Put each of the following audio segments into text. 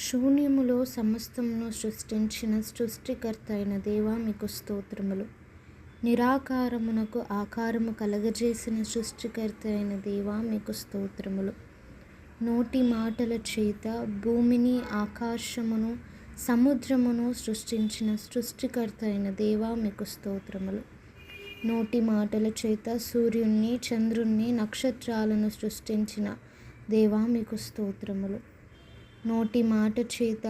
శూన్యములో సమస్తమును సృష్టించిన సృష్టికర్త అయిన దేవా మీకు స్తోత్రములు. నిరాకారమునకు ఆకారము కలగజేసిన సృష్టికర్త అయిన దేవా మీకు స్తోత్రములు. నోటి మాటల చేత భూమిని, ఆకాశమును, సముద్రమును సృష్టించిన సృష్టికర్త అయిన దేవా మీకు స్తోత్రములు. నోటి మాటల చేత సూర్యుణ్ణి, చంద్రుణ్ణి, నక్షత్రాలను సృష్టించిన దేవా మీకు స్తోత్రములు. నోటి మాట చేత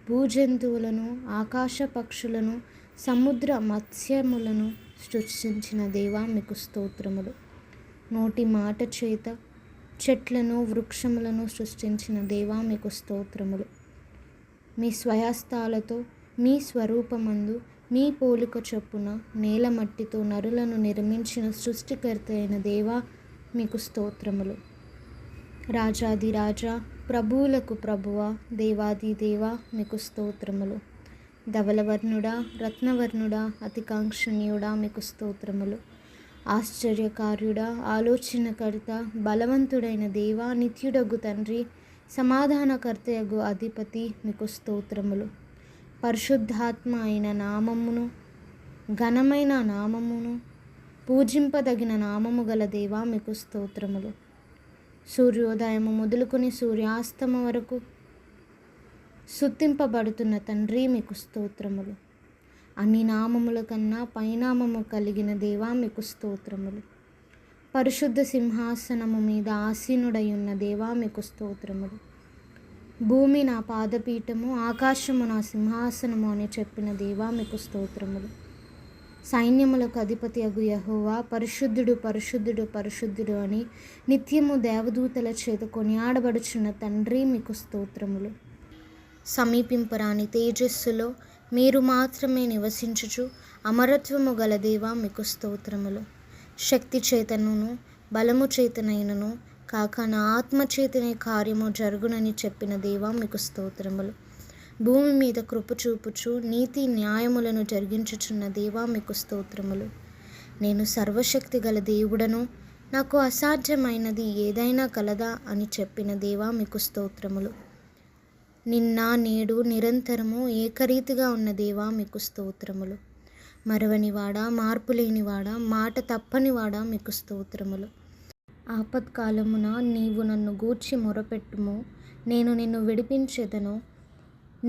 భూజంతువులను, ఆకాశ పక్షులను, సముద్ర మత్స్యములను సృష్టించిన దేవా మీకు స్తోత్రములు. నోటి మాట చేత చెట్లను, వృక్షములను సృష్టించిన దేవా మీకు స్తోత్రములు. మీ స్వహస్తాలతో మీ స్వరూపమందు మీ పోలిక చొప్పున నేల మట్టితో నరులను నిర్మించిన సృష్టికర్త అయిన దేవా మీకు స్తోత్రములు. రాజాది రాజా, ప్రభువులకు ప్రభువా, దేవాది దేవా మీకు స్తోత్రములు. ధవలవర్ణుడా, రత్నవర్ణుడా, అతికాంక్షణీయుడా మీకు స్తోత్రములు. ఆశ్చర్యకార్యుడా, ఆలోచనకర్త, బలవంతుడైన దేవా, నిత్యుడగు తండ్రి, సమాధానకర్తయగు అధిపతి మీకు స్తోత్రములు. పరిశుద్ధాత్మ అయిన నామమును, ఘనమైన నామమును, పూజింపదగిన నామము గల దేవా మీకు స్తోత్రములు. సూర్యోదయము మొదలుకొని సూర్యాస్తమ వరకు స్తుతింపబడుతున్న తండ్రి మీకు స్తోత్రములు. అన్ని నామముల కన్నా పైనామము కలిగిన దేవా మీకు స్తోత్రములు. పరిశుద్ధ సింహాసనము మీద ఆసీనుడై ఉన్న దేవా మీకు స్తోత్రములు. భూమి నా పాదపీఠము, ఆకాశము నా సింహాసనము అని చెప్పిన దేవా మీకు స్తోత్రములు. సైన్యములకు అధిపతి అగు యెహోవా పరిశుద్ధుడు, పరిశుద్ధుడు, పరిశుద్ధుడు అని నిత్యము దేవదూతల చేత కొనియాడబడుచున్న తండ్రి మీకు స్తోత్రములు. సమీపింపరాని తేజస్సులో మీరు మాత్రమే నివసించుచు అమరత్వము గల దేవా మీకు స్తోత్రములు. శక్తి చేతనును బలము చేతనైనను కాక నా ఆత్మచేతనే కార్యము జరుగునని చెప్పిన దేవా మీకు స్తోత్రములు. భూమి మీద కృప చూపుచు నీతి న్యాయములను జరిగించుచున్న దేవా మీకు స్తోత్రములు. నేను సర్వశక్తి గల దేవుడను, నాకు అసాధ్యమైనది ఏదైనా కలదా అని చెప్పిన దేవా మీకు స్తోత్రములు. నిన్న నేడు నిరంతరము ఏకరీతిగా ఉన్న దేవా మీకు స్తోత్రములు. మరవనివాడా, మార్పులేనివాడా, మాట తప్పనివాడా మీకు స్తోత్రములు. ఆపత్కాలమున నీవు నన్ను గూర్చి మొరపెట్టుము, నేను నిన్ను విడిపించెదను,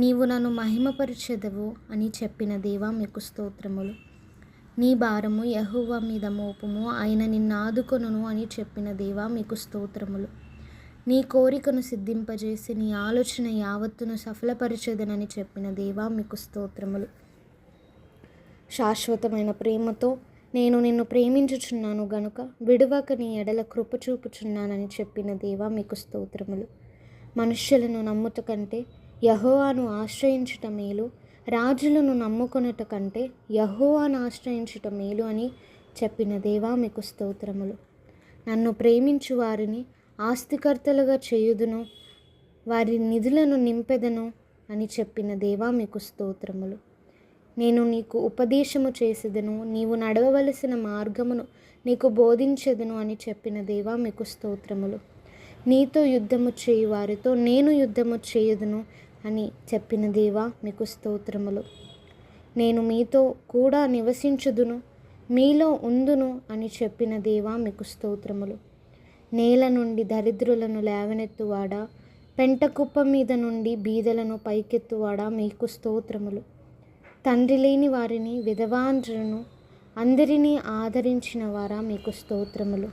నీవు నన్ను మహిమపరిచెదవు అని చెప్పిన దేవా మీకు స్తోత్రములు. నీ భారము యెహోవా మీద మోపుము, ఆయన నిన్ను ఆదుకొనును అని చెప్పిన దేవా మీకు స్తోత్రములు. నీ కోరికను సిద్ధింపజేసి నీ ఆలోచన యావత్తును సఫలపరిచెదనని చెప్పిన దేవా మీకు స్తోత్రములు. శాశ్వతమైన ప్రేమతో నేను నిన్ను ప్రేమించుచున్నాను గనుక విడువక నీ ఎడల కృప చూపుచున్నానని చెప్పిన దేవా మీకు స్తోత్రములు. మనుష్యులను నమ్ముట కంటే యెహోవాను ఆశ్రయించుట మేలు, రాజులను నమ్ముకొనుట కంటే యెహోవాను ఆశ్రయించుట మేలు అని చెప్పిన దేవా మీకు స్తోత్రములు. నన్ను ప్రేమించు వారిని ఆస్తికర్తలుగా చేయుదును, వారి నిధులను నింపెదను అని చెప్పిన దేవా మీకు స్తోత్రములు. నేను నీకు ఉపదేశము చేసేదను, నీవు నడవవలసిన మార్గమును నీకు బోధించెదను అని చెప్పిన దేవా మీకు స్తోత్రములు. నీతో యుద్ధము చేయు వారితో నేను యుద్ధము చేయుదును అని చెప్పిన దేవా మీకు స్తోత్రములు. నేను మీతో కూడా నివసించుదును, మీలో ఉందును అని చెప్పిన దేవా మీకు స్తోత్రములు. నేల నుండి దరిద్రులను లేవనెత్తువాడా, పెంట కుప్ప మీద నుండి బీదలను పైకెత్తువాడా మీకు స్తోత్రములు. తండ్రి లేని వారిని, విధవాంధ్రులను అందరినీ ఆదరించిన వారా మీకు స్తోత్రములు.